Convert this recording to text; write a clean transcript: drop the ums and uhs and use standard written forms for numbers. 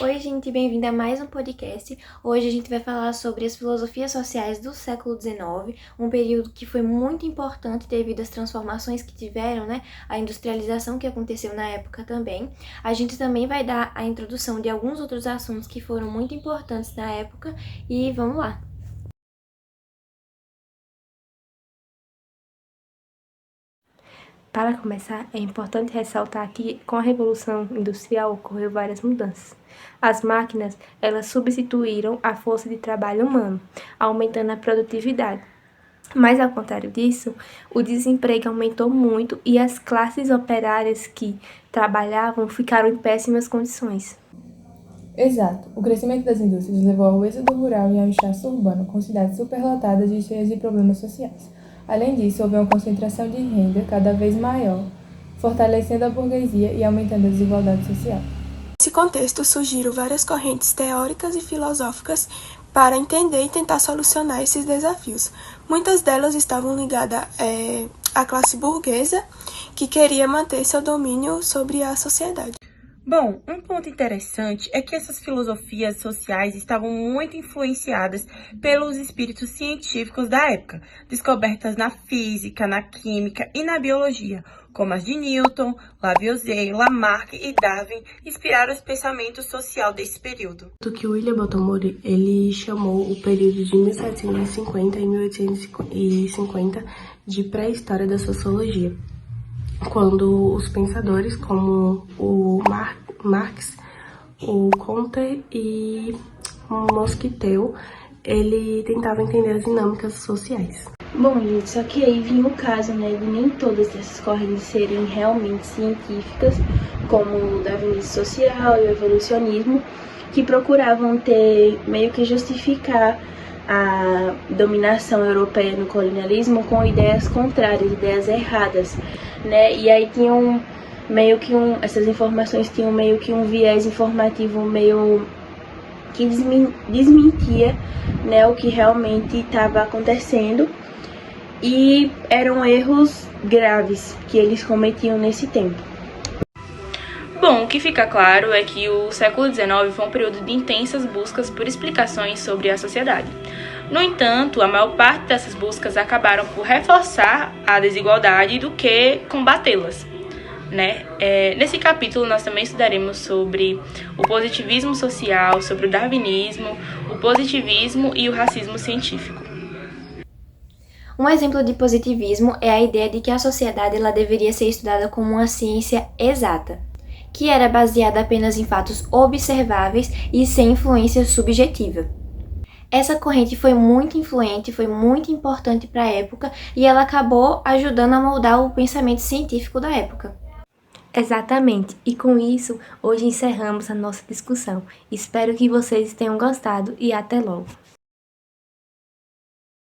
Oi, gente, bem-vinda a mais um podcast. Hoje a gente vai falar sobre as filosofias sociais do século XIX, um período que foi muito importante devido às transformações que tiveram, a industrialização que aconteceu na época também. A gente também vai dar a introdução de alguns outros assuntos que foram muito importantes na época e vamos lá! Para começar, é importante ressaltar que com a Revolução Industrial ocorreu várias mudanças. As máquinas, elas substituíram a força de trabalho humano, aumentando a produtividade. Mas ao contrário disso, o desemprego aumentou muito e as classes operárias que trabalhavam ficaram em péssimas condições. Exato. O crescimento das indústrias levou ao êxodo rural e ao inchaço urbano, com cidades superlotadas e cheias de problemas sociais. Além disso, houve uma concentração de renda cada vez maior, fortalecendo a burguesia e aumentando a desigualdade social. Nesse contexto, surgiram várias correntes teóricas e filosóficas para entender e tentar solucionar esses desafios. Muitas delas estavam ligadas à classe burguesa, que queria manter seu domínio sobre a sociedade. Bom, um ponto interessante é que essas filosofias sociais estavam muito influenciadas pelos espíritos científicos da época, descobertas na física, na química e na biologia, como as de Newton, Lavoisier, Lamarck e Darwin, inspiraram os pensamentos sociais desse período. Do que William Baltimore, ele chamou o período de 1750 e 1850 de pré-história da sociologia, quando os pensadores como o Marx, o Comte e o Mosquiteu, ele tentava entender as dinâmicas sociais. Bom, gente, só que aí vinha o caso, de nem todas essas correntes serem realmente científicas, como o darwinismo social e o evolucionismo, que procuravam meio que justificar a dominação europeia no colonialismo com ideias contrárias, ideias erradas, E aí tinham essas informações tinham meio que um viés informativo meio que desmentia, o que realmente estava acontecendo, e eram erros graves que eles cometiam nesse tempo. Bom, o que fica claro é que o século XIX foi um período de intensas buscas por explicações sobre a sociedade. No entanto, a maior parte dessas buscas acabaram por reforçar a desigualdade do que combatê-las. Nesse capítulo, nós também estudaremos sobre o positivismo social, sobre o darwinismo, o positivismo e o racismo científico. Um exemplo de positivismo é a ideia de que a sociedade ela deveria ser estudada como uma ciência exata, que era baseada apenas em fatos observáveis e sem influência subjetiva. Essa corrente foi muito influente, foi muito importante para a época e ela acabou ajudando a moldar o pensamento científico da época. Exatamente, e com isso, hoje encerramos a nossa discussão. Espero que vocês tenham gostado e até logo!